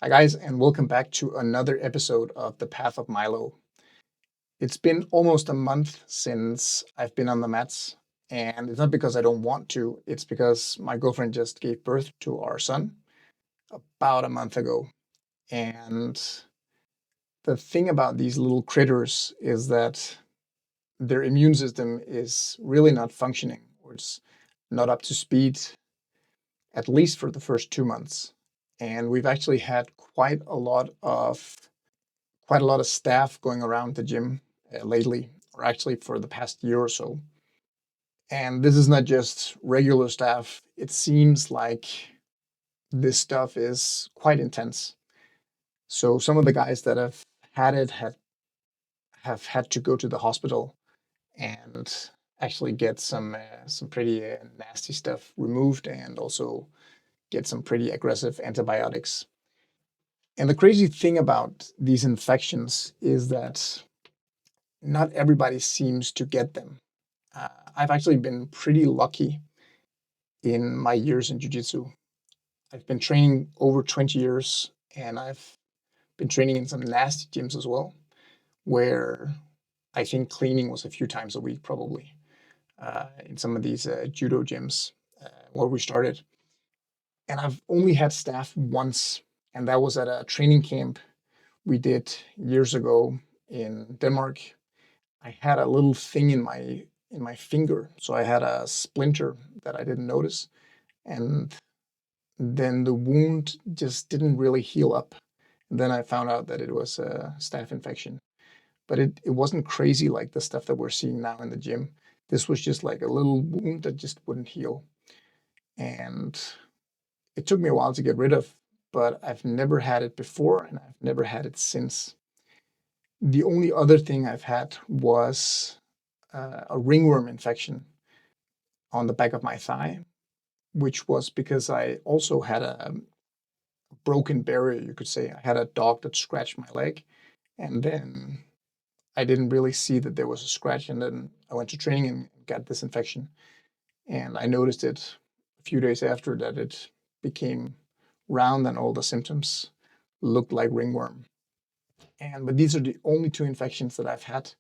Hi, guys, and welcome back to another episode of The Path of Milo. It's been almost a month since I've been on the mats, and it's not because I don't want to, it's because my girlfriend just gave birth to our son about a month ago. And the thing about these little critters is that their immune system is really not functioning, or it's not up to speed, at least for the first 2 months. And we've actually had quite a lot of staff going around the gym lately, or actually for the past year or so. And this is not just regular staff. It seems like this stuff is quite intense. So some of the guys that have had it have had to go to the hospital and actually get some pretty nasty stuff removed, and also get some pretty aggressive antibiotics. And the crazy thing about these infections is that not everybody seems to get them. I've actually been pretty lucky in my years in jiu-jitsu. I've been training over 20 years, and I've been training in some nasty gyms as well, where I think cleaning was a few times a week, probably, in some of these judo gyms where we started. And I've only had staph once, and that was at a training camp we did years ago in Denmark. I had a little thing in my finger, so I had a splinter that I didn't notice, and then the wound just didn't really heal up. And then I found out that it was a staph infection, but it wasn't crazy like the stuff that we're seeing now in the gym. This was just like a little wound that just wouldn't heal, and it took me a while to get rid of. But I've never had it before, and I've never had it since. The only other thing I've had was a ringworm infection on the back of my thigh, which was because I also had a broken barrier, you could say. I had a dog that scratched my leg, and then I didn't really see that there was a scratch, and then I went to training and got this infection. And I noticed it a few days after that it became round, and all the symptoms looked like ringworm. But these are the only two infections that I've had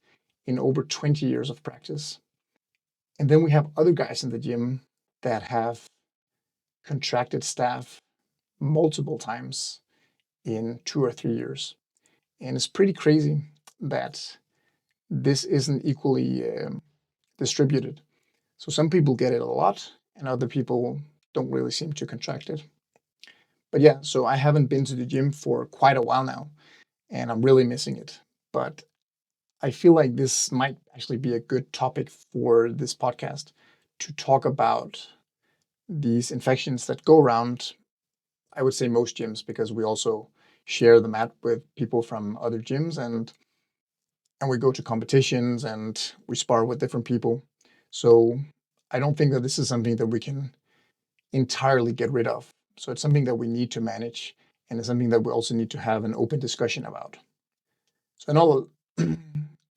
in over 20 years of practice. And then we have other guys in the gym that have contracted staph multiple times in 2 or 3 years. And it's pretty crazy that this isn't equally distributed. So some people get it a lot, and other people don't really seem to contract it. But yeah, so I haven't been to the gym for quite a while now, and I'm really missing it. But I feel like this might actually be a good topic for this podcast, to talk about these infections that go around, I would say most gyms, because we also share the mat with people from other gyms, and we go to competitions and we spar with different people. So I don't think that this is something that we can entirely get rid of. So it's something that we need to manage, and it's something that we also need to have an open discussion about. So I know,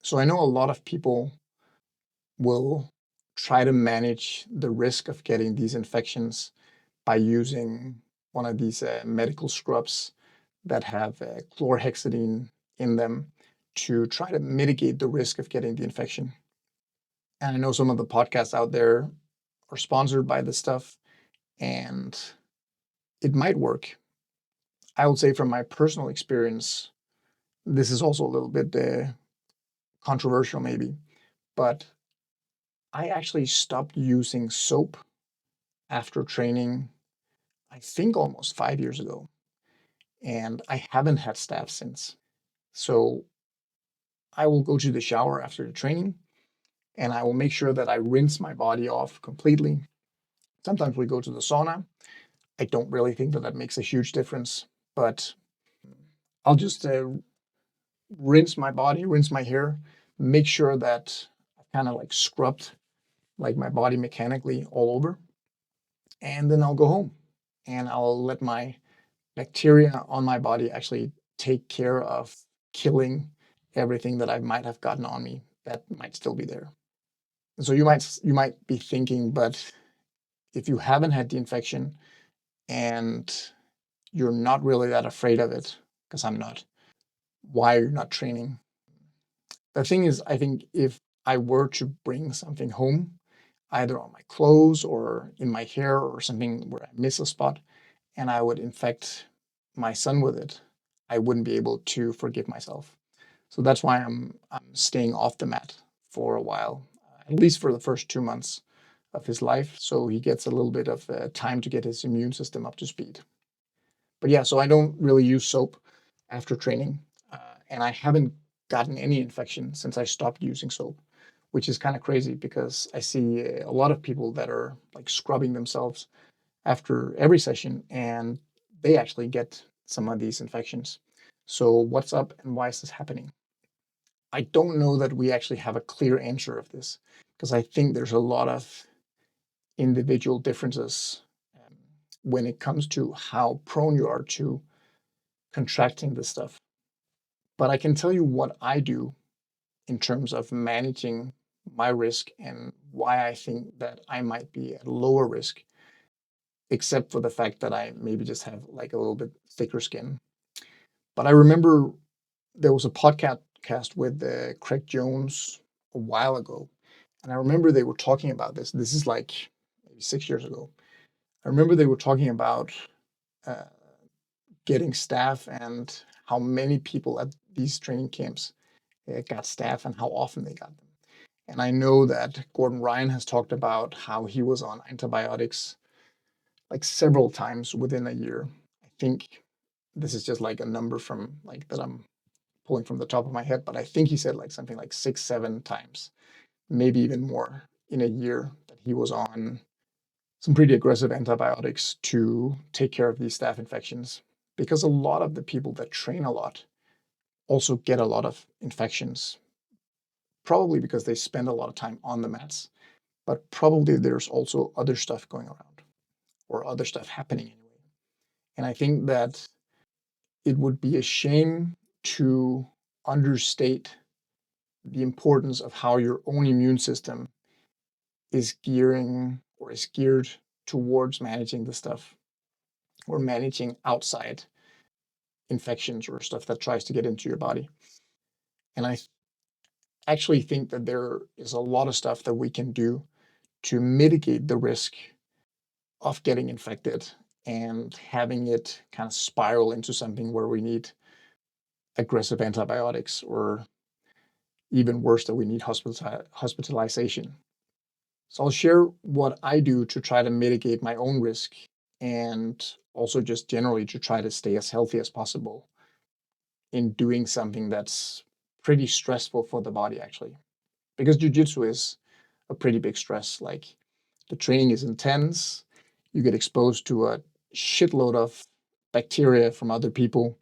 so I know a lot of people will try to manage the risk of getting these infections by using one of these medical scrubs that have chlorhexidine in them to try to mitigate the risk of getting the infection. And I know some of the podcasts out there are sponsored by this stuff, and it might work. I would say from my personal experience, this is also a little bit controversial, maybe, but I actually stopped using soap after training, I think almost 5 years ago, and I haven't had staph since. So I will go to the shower after the training, and I will make sure that I rinse my body off completely. Sometimes we go to the sauna. I don't really think that that makes a huge difference, but I'll just rinse my body, rinse my hair, make sure that I've kind of like scrubbed like my body mechanically all over, and then I'll go home and I'll let my bacteria on my body actually take care of killing everything that I might have gotten on me that might still be there. So you might be thinking, but if you haven't had the infection and you're not really that afraid of it, because I'm not, why are you not training? The thing is, I think if I were to bring something home, either on my clothes or in my hair or something where I miss a spot, and I would infect my son with it, I wouldn't be able to forgive myself. So that's why I'm staying off the mat for a while, at least for the first 2 months of his life, so he gets a little bit of time to get his immune system up to speed. But yeah, so I don't really use soap after training, and I haven't gotten any infection since I stopped using soap, which is kind of crazy because I see a lot of people that are like scrubbing themselves after every session, and they actually get some of these infections. So what's up and why is this happening? I don't know that we actually have a clear answer of this, because I think there's a lot of individual differences when it comes to how prone you are to contracting this stuff. But I can tell you what I do in terms of managing my risk and why I think that I might be at lower risk, except for the fact that I maybe just have like a little bit thicker skin. But I remember there was a podcast with Craig Jones a while ago, and I remember they were talking about this. This is like maybe 6 years ago. I remember they were talking about uh, getting staph and how many people at these training camps got staph and how often they got them. And I know that Gordon Ryan has talked about how he was on antibiotics like several times within a year. I think this is just like a number from like that I'm pulling from the top of my head, but I think he said like something like 6, 7 times, maybe even more in a year that he was on some pretty aggressive antibiotics to take care of these staph infections. Because a lot of the people that train a lot also get a lot of infections, probably because they spend a lot of time on the mats, but probably there's also other stuff going around or other stuff happening anyway. And I think that it would be a shame to understate the importance of how your own immune system is gearing or is geared towards managing the stuff or managing outside infections or stuff that tries to get into your body. And I actually think that there is a lot of stuff that we can do to mitigate the risk of getting infected and having it kind of spiral into something where we need aggressive antibiotics or even worse, that we need hospitalization. So I'll share what I do to try to mitigate my own risk and also just generally to try to stay as healthy as possible in doing something that's pretty stressful for the body, actually. Because jujitsu is a pretty big stress. Like the training is intense, you get exposed to a shitload of bacteria from other people,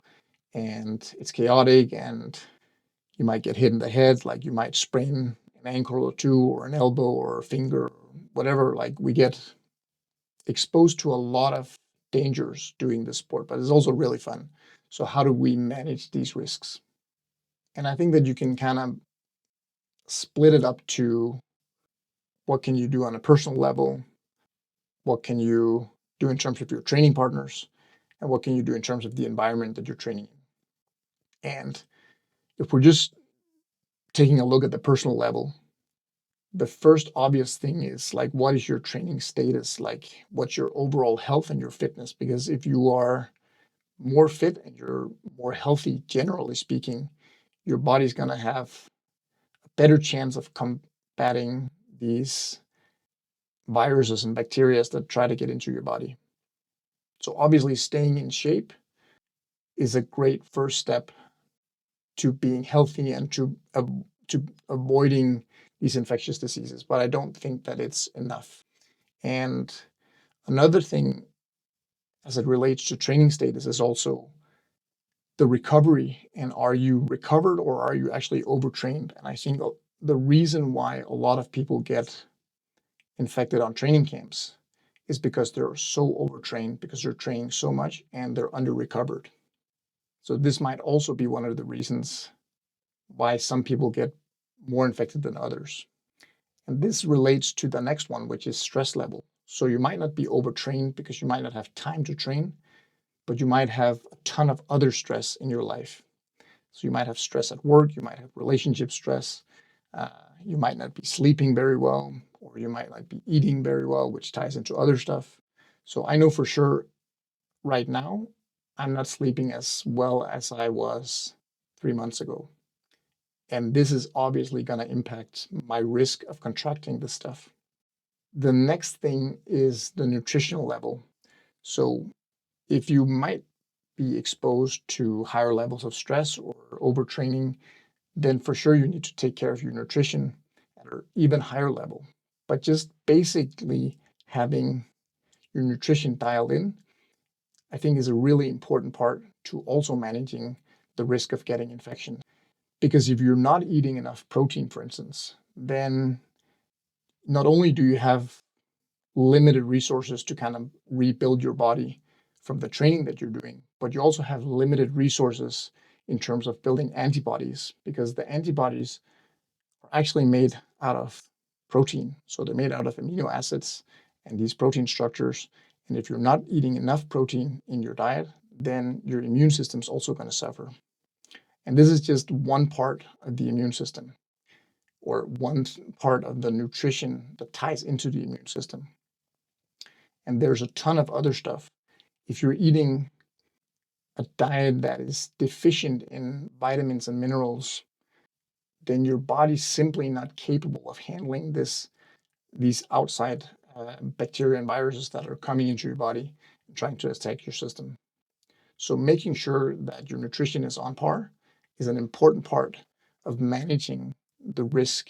and it's chaotic, and you might get hit in the head, like you might sprain an ankle or two, or an elbow, or a finger, whatever. Like we get exposed to a lot of dangers doing this sport, but it's also really fun. So how do we manage these risks? And I think that you can kind of split it up to what can you do on a personal level, what can you do in terms of your training partners, and what can you do in terms of the environment that you're training in. And if we're just taking a look at the personal level, the first obvious thing is like, what is your training status? Like, what's your overall health and your fitness? Because if you are more fit and you're more healthy, generally speaking, your body's going to have a better chance of combating these viruses and bacteria that try to get into your body. So obviously staying in shape is a great first step to being healthy and to avoiding these infectious diseases, but I don't think that it's enough. And another thing as it relates to training status is also the recovery, and are you recovered or are you actually overtrained? And I think the reason why a lot of people get infected on training camps is because they're so overtrained, because they're training so much and they're under recovered. So this might also be one of the reasons why some people get more infected than others. And this relates to the next one, which is stress level. So you might not be overtrained because you might not have time to train, but you might have a ton of other stress in your life. So you might have stress at work, you might have relationship stress, uh, you might not be sleeping very well, or you might not be eating very well, which ties into other stuff. So I know for sure right now, I'm not sleeping as well as I was 3 months ago. And this is obviously going to impact my risk of contracting this stuff. The next thing is the nutritional level. So if you might be exposed to higher levels of stress or overtraining, then for sure you need to take care of your nutrition at an even higher level. But just basically having your nutrition dialed in, I think is a really important part to also managing the risk of getting infections. Because if you're not eating enough protein, for instance, then not only do you have limited resources to kind of rebuild your body from the training that you're doing, but you also have limited resources in terms of building antibodies, because the antibodies are actually made out of protein. So they're made out of amino acids and these protein structures. And if you're not eating enough protein in your diet, then your immune system is also going to suffer. And this is just one part of the immune system, or one part of the nutrition that ties into the immune system. And there's a ton of other stuff. If you're eating a diet that is deficient in vitamins and minerals, then your body's simply not capable of handling these outside bacteria and viruses that are coming into your body and trying to attack your system. So making sure that your nutrition is on par is an important part of managing the risk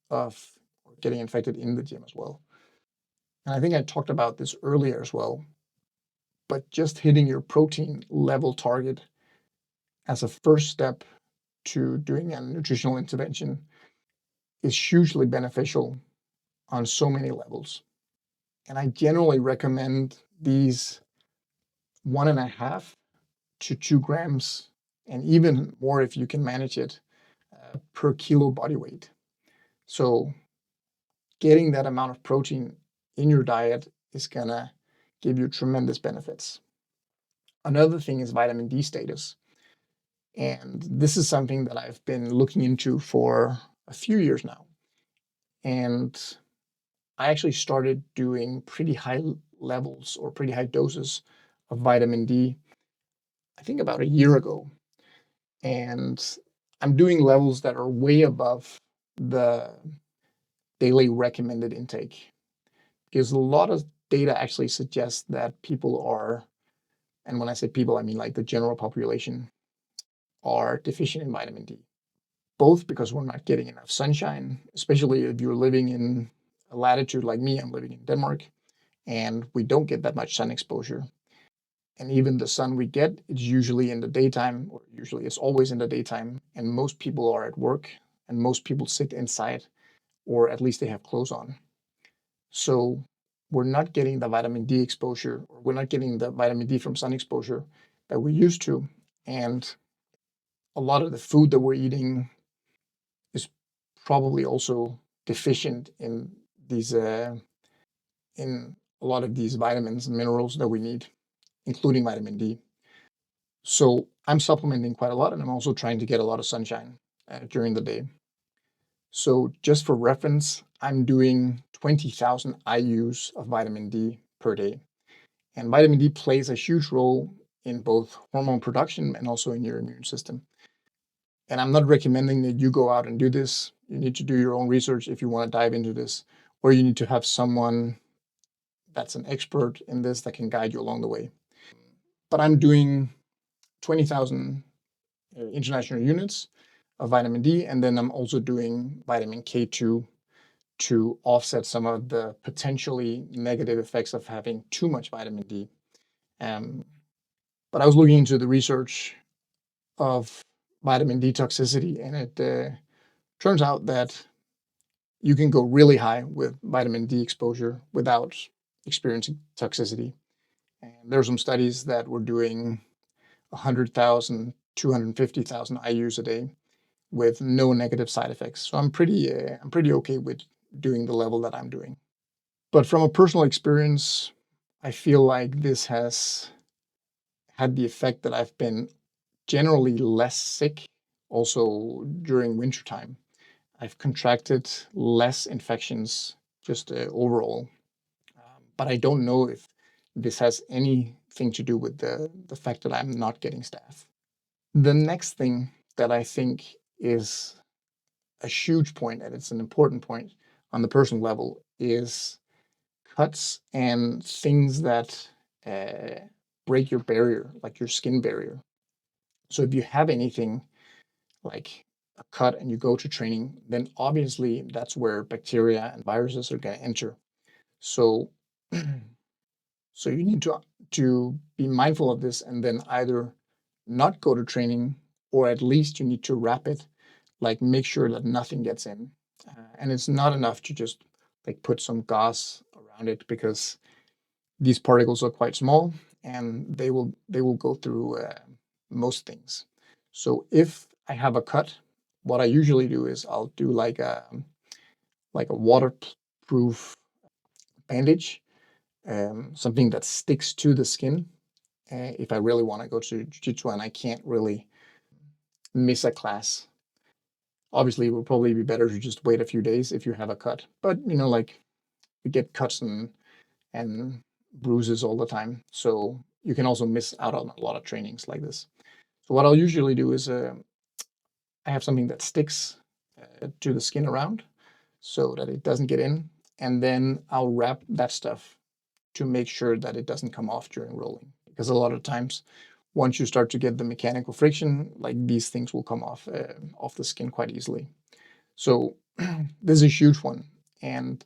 of getting infected in the gym as well. And I think I talked about this earlier as well, but just hitting your protein level target as a first step to doing a nutritional intervention is hugely beneficial on so many levels. And I generally recommend these 1.5 to 2 grams, and even more if you can manage it, per kilo body weight. So getting that amount of protein in your diet is gonna give you tremendous benefits. Another thing is vitamin D status. And this is something that I've been looking into for a few years now. And I actually started doing pretty high levels or pretty high doses of vitamin D, I think about a year ago. And I'm doing levels that are way above the daily recommended intake. Because a lot of data actually suggests that people are, and when I say people, I mean like the general population, are deficient in vitamin D. Both because we're not getting enough sunshine, especially if you're living in a latitude like me, I'm living in Denmark, and we don't get that much sun exposure. And even the sun we get, it's usually in the daytime, or usually it's always in the daytime, and most people are at work, and most people sit inside, or at least they have clothes on. So we're not getting the vitamin D exposure, or we're not getting the vitamin D from sun exposure that we used to. And a lot of the food that we're eating is probably also deficient in these in a lot of these vitamins and minerals that we need, including vitamin D. So I'm supplementing quite a lot, and I'm also trying to get a lot of sunshine during the day. So just for reference, I'm doing 20,000 IUs of vitamin D per day. And vitamin D plays a huge role in both hormone production and also in your immune system. And I'm not recommending that you go out and do this. You need to do your own research if you want to dive into this, or you need to have someone that's an expert in this that can guide you along the way. But I'm doing 20,000 international units of vitamin D, and then I'm also doing vitamin K2 to offset some of the potentially negative effects of having too much vitamin D. But I was looking into the research of vitamin D toxicity, and it turns out that you can go really high with vitamin D exposure without experiencing toxicity. And there are some studies that were doing 100,000, 250,000 IUs a day with no negative side effects. So I'm pretty okay with doing the level that I'm doing. But from a personal experience, I feel like this has had the effect that I've been generally less sick also during wintertime. I've contracted less infections just overall. But I don't know if this has anything to do with the fact that I'm not getting staph. The next thing that I think is a huge point, and it's an important point on the personal level, is cuts and things that uh, break your barrier, like your skin barrier. So if you have anything like a cut and you go to training, then obviously that's where bacteria and viruses are going to enter. So, so you need to be mindful of this and then either not go to training, or at least you need to wrap it, like make sure that nothing gets in. And it's not enough to just like put some gauze around it, because these particles are quite small and they will go through most things. So if I have a cut, what I usually do is I'll do like a waterproof bandage, something that sticks to the skin. If I really want to go to jiu-jitsu and I can't really miss a class, obviously it would probably be better to just wait a few days if you have a cut. But like we get cuts and bruises all the time, so you can also miss out on a lot of trainings like this. So what I'll usually do is I have something that sticks to the skin around so that it doesn't get in, and then I'll wrap that stuff to make sure that it doesn't come off during rolling. Because a lot of times, once you start to get the mechanical friction, like these things will come off the skin quite easily. So this is a huge one. And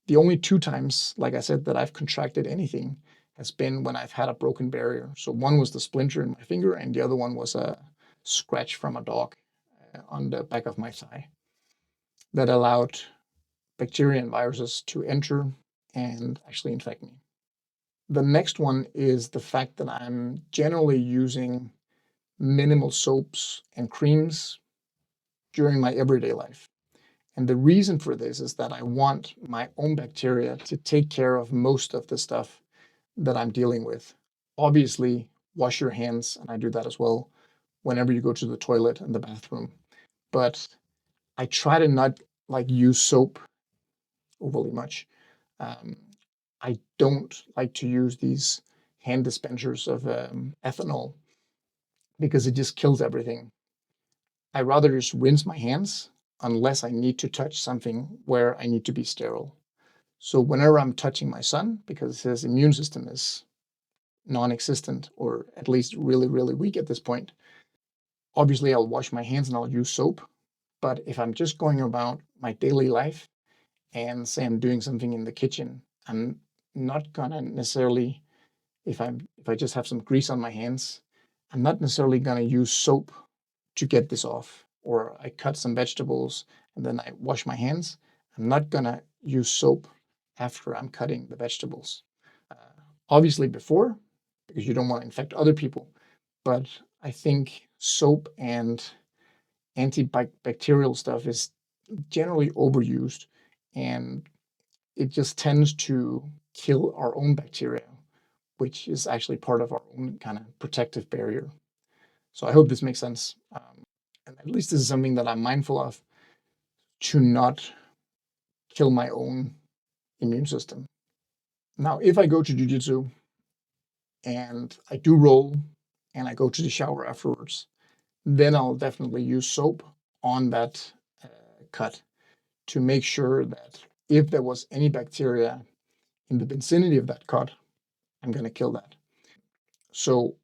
the only 2 times, like I said, that I've contracted anything has been when I've had a broken barrier. So one was the splinter in my finger, and the other one was a scratch from a dog on the back of my thigh that allowed bacteria and viruses to enter and actually infect me. The next one is the fact that I'm generally using minimal soaps and creams during my everyday life. And the reason for this is that I want my own bacteria to take care of most of the stuff that I'm dealing with. Obviously, wash your hands, and I do that as well, whenever you go to the toilet and the bathroom. But I try to not like use soap overly much. Um, I don't like to use these hand dispensers of ethanol, because it just kills everything. I rather just rinse my hands unless I need to touch something where I need to be sterile. So whenever I'm touching my son, because his immune system is non-existent, or at least really, really weak at this point, obviously I'll wash my hands and I'll use soap. But if I'm just going about my daily life and say I'm doing something in the kitchen, I'm not gonna necessarily, if I just have some grease on my hands, I'm not necessarily gonna use soap to get this off. Or I cut some vegetables and then I wash my hands, I'm not gonna use soap after I'm cutting the vegetables. Uh, Obviously before, because you don't want to infect other people, but I think soap and antibacterial stuff is generally overused, and it just tends to kill our own bacteria, which is actually part of our own kind of protective barrier. So I hope this makes sense. And at least this is something that I'm mindful of, to not kill my own immune system. Now, if I go to jiu-jitsu and I do roll and I go to the shower afterwards, then I'll definitely use soap on that cut to make sure that if there was any bacteria in the vicinity of that cut, I'm going to kill that. So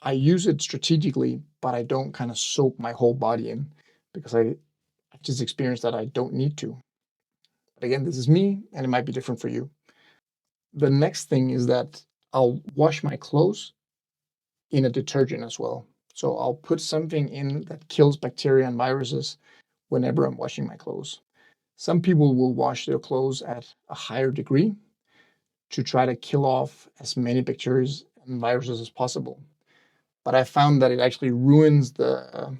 I use it strategically, but I don't kind of soak my whole body in, because I've just experienced that I don't need to. But again, this is me, and it might be different for you. The next thing is that I'll wash my clothes in a detergent as well. So I'll put something in that kills bacteria and viruses whenever I'm washing my clothes. Some people will wash their clothes at a higher degree to try to kill off as many bacteria and viruses as possible. But I found that it actually ruins the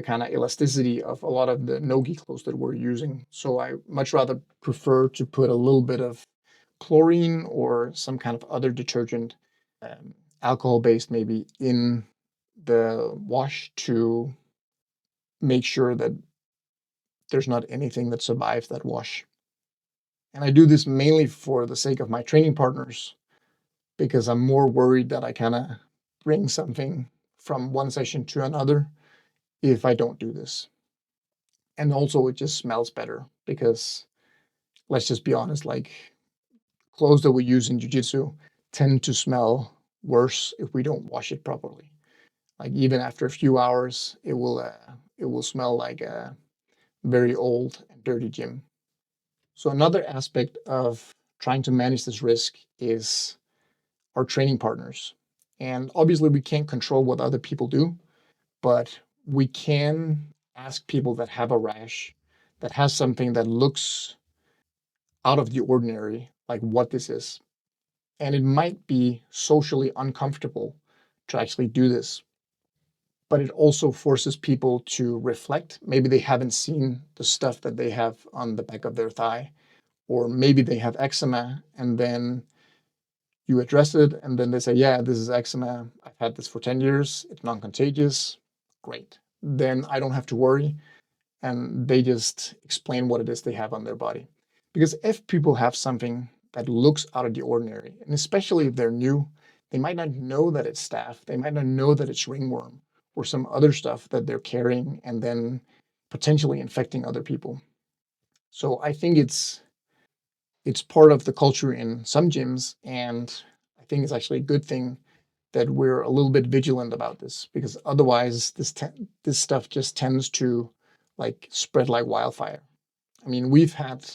kind of elasticity of a lot of the no-gi clothes that we're using. So I much rather prefer to put a little bit of chlorine or some kind of other detergent alcohol based maybe in the wash to make sure that there's not anything that survives that wash. And I do this mainly for the sake of my training partners because I'm more worried that I kind of bring something from one session to another if I don't do this. And also, it just smells better because let's just be honest, like clothes that we use in jiu-jitsu tend to smell worse if we don't wash it properly. Like even after a few hours, it will smell like a very old and dirty gym. So another aspect of trying to manage this risk is our training partners. And obviously, we can't control what other people do, but we can ask people that have a rash, that has something that looks out of the ordinary, like what this is. And it might be socially uncomfortable to actually do this, but it also forces people to reflect. Maybe they haven't seen the stuff that they have on the back of their thigh, or maybe they have eczema and then you address it and then they say, yeah, this is eczema. I've had this for 10 years. It's non-contagious. Great. Then I don't have to worry. And they just explain what it is they have on their body. Because if people have something that looks out of the ordinary, and especially if they're new, they might not know that it's staph. They might not know that it's ringworm or some other stuff that they're carrying and then potentially infecting other people. So I think it's part of the culture in some gyms, and I think it's actually a good thing that we're a little bit vigilant about this because otherwise this stuff just tends to like spread like wildfire. I mean, we've had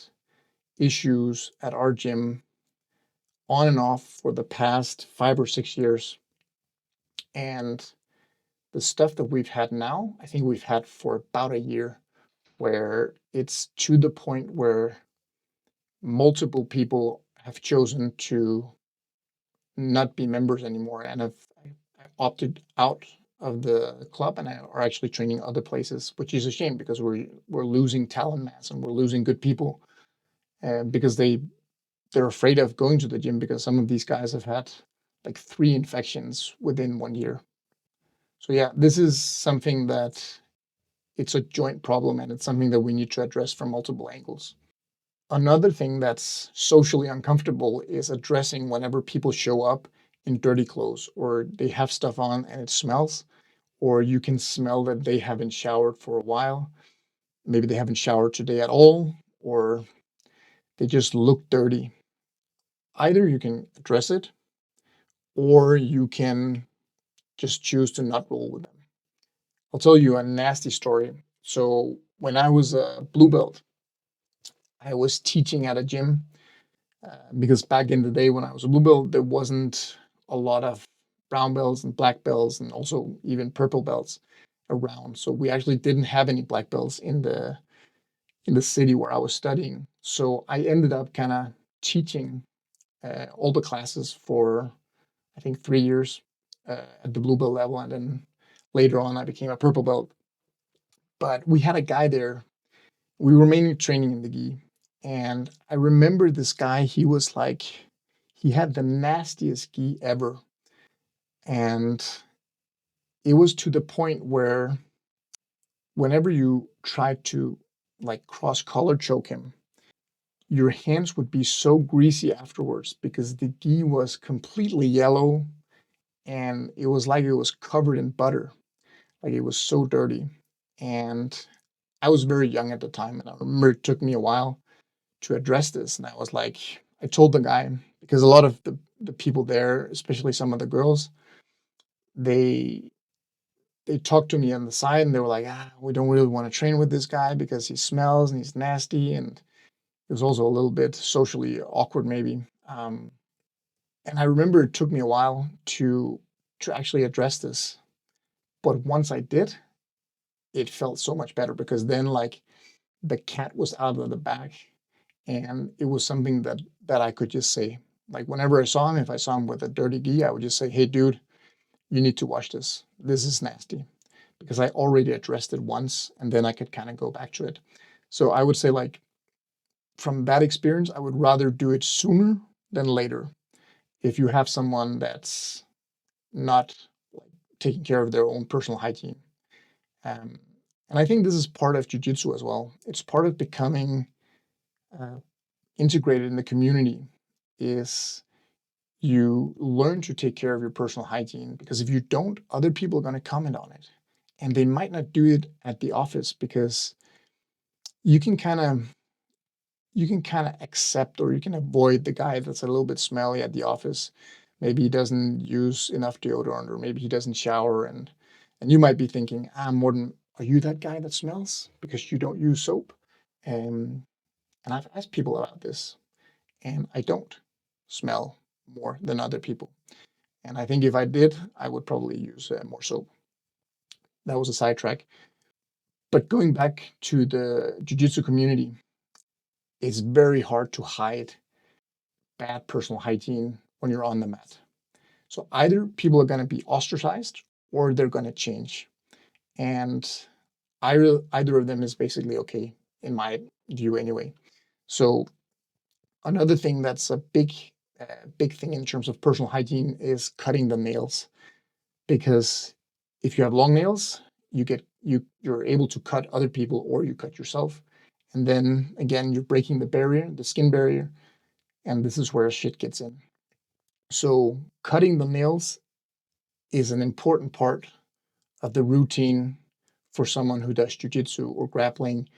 issues at our gym on and off for the past 5 or 6 years, and the stuff that we've had now, I think we've had for about a year, where it's to the point where multiple people have chosen to not be members anymore and have opted out of the club and are actually training other places, which is a shame because we're losing talent mass and we're losing good people because they're afraid of going to the gym because some of these guys have had like 3 infections within 1 year. So yeah, this is something that it's a joint problem and it's something that we need to address from multiple angles. Another thing that's socially uncomfortable is addressing whenever people show up in dirty clothes or they have stuff on and it smells, or you can smell that they haven't showered for a while. Maybe they haven't showered today at all, or they just look dirty. Either you can address it or you can just choose to not roll with them. I'll tell you a nasty story. So, when I was a blue belt, I was teaching at a gym because back in the day when I was a blue belt, there wasn't a lot of brown belts and black belts and also even purple belts around. So we actually didn't have any black belts in the city where I was studying. So I ended up kind of teaching all the classes for I think 3 years at the blue belt level, and then later on I became a purple belt. But we had a guy there. We were mainly training in the gi, and I remember this guy. He was like, he had the nastiest gi ever, and it was to the point where whenever you tried to like cross collar choke him, your hands would be so greasy afterwards because the gi was completely yellow and it was like it was covered in butter. Like it was so dirty. And I was very young at the time, and I remember it took me a while to address this. And I was like, I told the guy, because a lot of the people there, especially some of the girls, they they talked to me on the side and they were like, we don't really want to train with this guy because he smells and he's nasty. And it was also a little bit socially awkward, maybe. And I remember it took me a while to actually address this. But once I did, it felt so much better because then like the cat was out of the bag and it was something that I could just say. Like whenever I saw him, if I saw him with a dirty gi, I would just say, hey dude, you need to wash this. This is nasty. Because I already addressed it once and then I could kind of go back to it. So I would say like from that experience, I would rather do it sooner than later. If you have someone that's not like taking care of their own personal hygiene. Um, and I think this is part of jujitsu as well. It's part of becoming uh, integrated in the community. Is you learn to take care of your personal hygiene, because if you don't, other people are going to comment on it, and they might not do it at the office because you can kind of you can kind of accept, or you can avoid the guy that's a little bit smelly at the office. Maybe he doesn't use enough deodorant, or maybe he doesn't shower, and you might be thinking, ah, Morten, are you that guy that smells because you don't use soap? And and I've asked people about this, and I don't smell more than other people. And I think if I did, I would probably use more soap. That was a sidetrack. But going back to the jiu-jitsu community, it's very hard to hide bad personal hygiene when you're on the mat. So either people are going to be ostracized or they're going to change. And either of them is basically okay, in my view anyway. So another thing that's a big thing in terms of personal hygiene is cutting the nails, because if you have long nails, you're able to cut other people, or you cut yourself, and then again you're breaking the skin barrier, and this is where shit gets in. So cutting the nails is an important part of the routine for someone who does jujitsu or grappling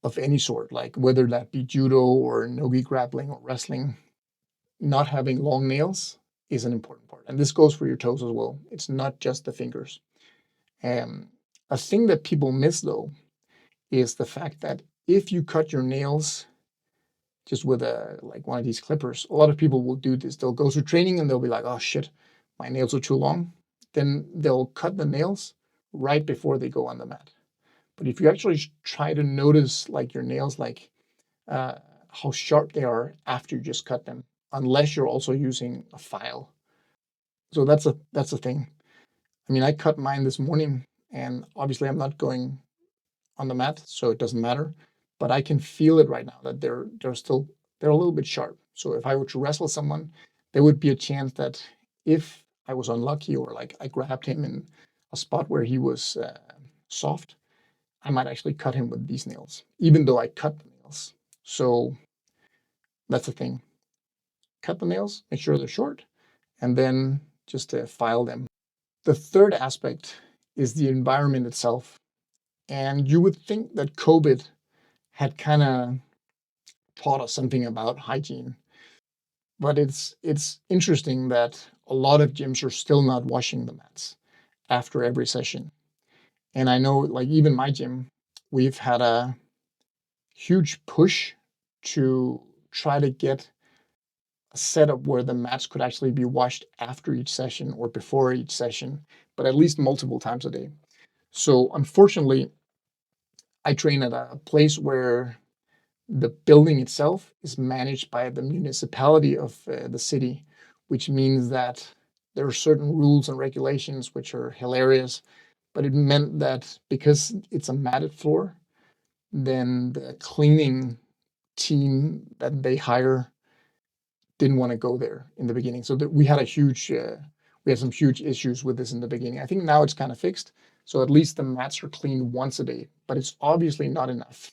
of any sort, like whether that be judo or nogi grappling or wrestling. Not having long nails is an important part, and this goes for your toes as well. It's not just the fingers. A thing that people miss though is the fact that if you cut your nails just with a like one of these clippers, a lot of people will do this. They'll go through training and they'll be like, "Oh shit, my nails are too long." Then they'll cut the nails right before they go on the mat. But if you actually try to notice like your nails, like uh, how sharp they are after you just cut them, unless you're also using a file. So that's a thing. I mean, I cut mine this morning, and obviously I'm not going on the mat, so it doesn't matter. But I can feel it right now that they're a little bit sharp. So if I were to wrestle someone, there would be a chance that if I was unlucky, or like I grabbed him in a spot where he was soft, I might actually cut him with these nails, even though I cut the nails. So that's the thing. Cut the nails, make sure they're short, and then just file them. The third aspect is the environment itself. And you would think that COVID had kind of taught us something about hygiene. But it's interesting that a lot of gyms are still not washing the mats after every session. And I know, like, even my gym, we've had a huge push to try to get a setup where the mats could actually be washed after each session or before each session, but at least multiple times a day. So unfortunately, I train at a place where the building itself is managed by the municipality of the city, which means that there are certain rules and regulations which are hilarious. But it meant that because it's a matted floor, then the cleaning team that they hire didn't want to go there in the beginning. So that we had some huge issues with this in the beginning. I think now it's kind of fixed. So at least the mats are cleaned once a day, but it's obviously not enough.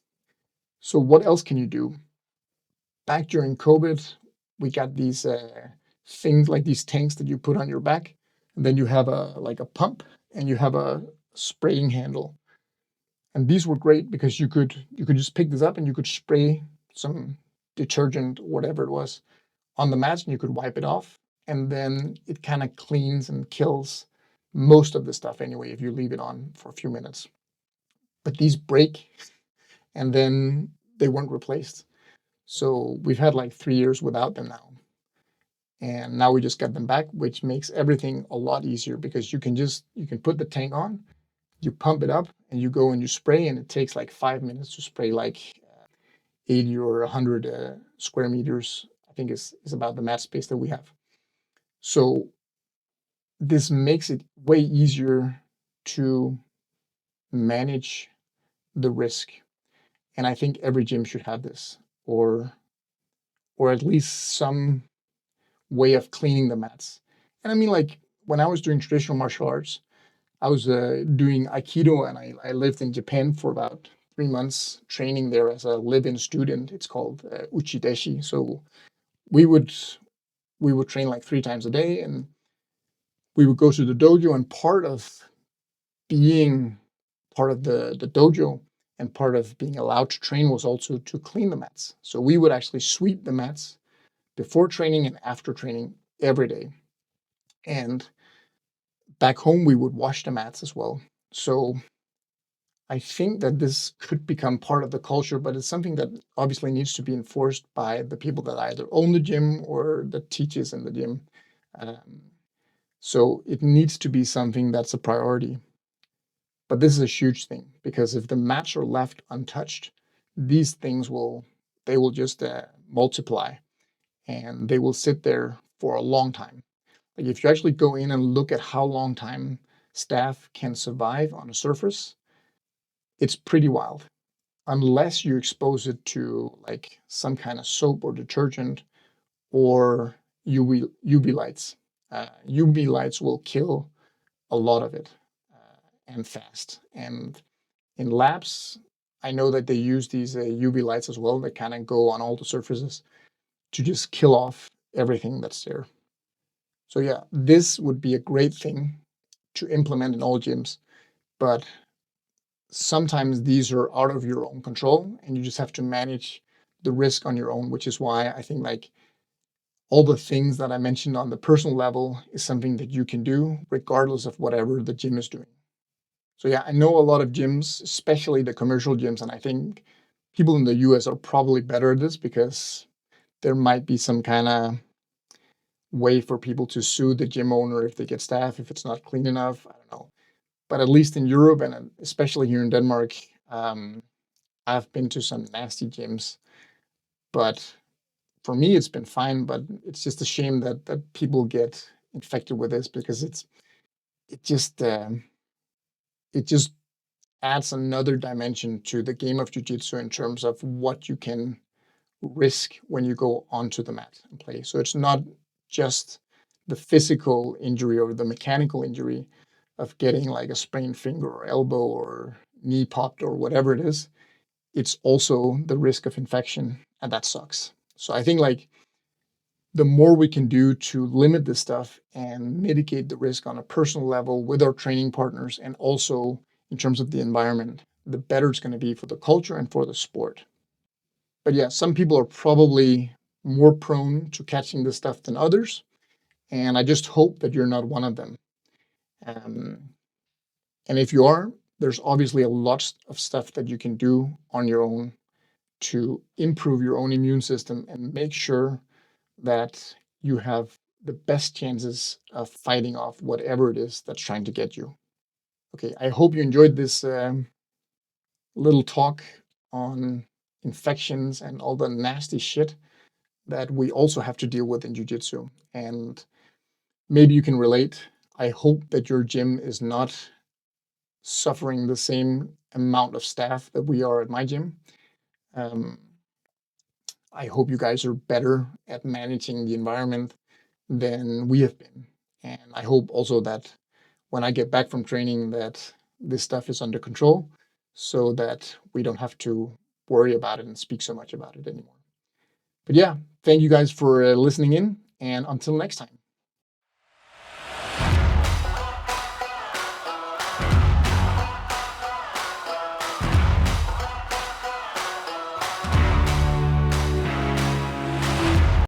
So what else can you do? Back during COVID, we got these things like these tanks that you put on your back, and then you have a pump, and you have a spraying handle. And these were great because you could just pick this up and you could spray some detergent, whatever it was, on the mats, and you could wipe it off, and then it kind of cleans and kills most of the stuff anyway if you leave it on for a few minutes. But these break, and then they weren't replaced. So we've had like 3 years without them now. And now we just got them back, which makes everything a lot easier because you can put the tank on, you pump it up, and you go and you spray, and it takes like 5 minutes to spray like 80 or 100 square meters. I think is about the mat space that we have. So this makes it way easier to manage the risk. And I think every gym should have this, or at least some way of cleaning the mats. And I mean, like, when I was doing traditional martial arts, I was doing Aikido, and I lived in Japan for about 3 months, training there as a live-in student. It's called Uchideshi. So we would we would train like 3 times a day, and we would go to the dojo. And part of being part of the dojo and part of being allowed to train was also to clean the mats. So we would actually sweep the mats before training and after training every day. And back home, we would wash the mats as well. So I think that this could become part of the culture, but it's something that obviously needs to be enforced by the people that either own the gym or the teachers in the gym. Um, so it needs to be something that's a priority. But this is a huge thing because if the mats are left untouched, these things will just multiply, and they will sit there for a long time. Like if you actually go in and look at how long time staph can survive on a surface, it's pretty wild. Unless you expose it to like some kind of soap or detergent or UV lights. UV lights will kill a lot of it and fast. And in labs, I know that they use these UV lights as well that kind of go on all the surfaces to just kill off everything that's there. So yeah, this would be a great thing to implement in all gyms, but sometimes these are out of your own control and you just have to manage the risk on your own, which is why I think like all the things that I mentioned on the personal level is something that you can do regardless of whatever the gym is doing. So yeah, I know a lot of gyms, especially the commercial gyms, and I think people in the US are probably better at this because there might be some kind of way for people to sue the gym owner if they get staph, if it's not clean enough. I don't know. But at least in Europe and especially here in Denmark, um, I've been to some nasty gyms, but for me, it's been fine. But it's just a shame that people get infected with this because it just um, it just adds another dimension to the game of jiu-jitsu in terms of what you can risk when you go onto the mat and play. So it's not just the physical injury or the mechanical injury of getting like a sprained finger or elbow or knee popped or whatever it is. It's also the risk of infection, and that sucks. So I think like the more we can do to limit this stuff and mitigate the risk on a personal level with our training partners and also in terms of the environment, the better it's going to be for the culture and for the sport. But yeah, some people are probably more prone to catching this stuff than others, and I just hope that you're not one of them. Um, and if you are, there's obviously a lot of stuff that you can do on your own to improve your own immune system and make sure that you have the best chances of fighting off whatever it is that's trying to get you. Okay, I hope you enjoyed this little talk on infections and all the nasty shit that we also have to deal with in jiu-jitsu. And maybe you can relate. I hope that your gym is not suffering the same amount of staph that we are at my gym. Um, I hope you guys are better at managing the environment than we have been. And I hope also that when I get back from training that this stuff is under control so that we don't have to worry about it and speak so much about it anymore. But yeah, thank you guys for listening in, and until next time.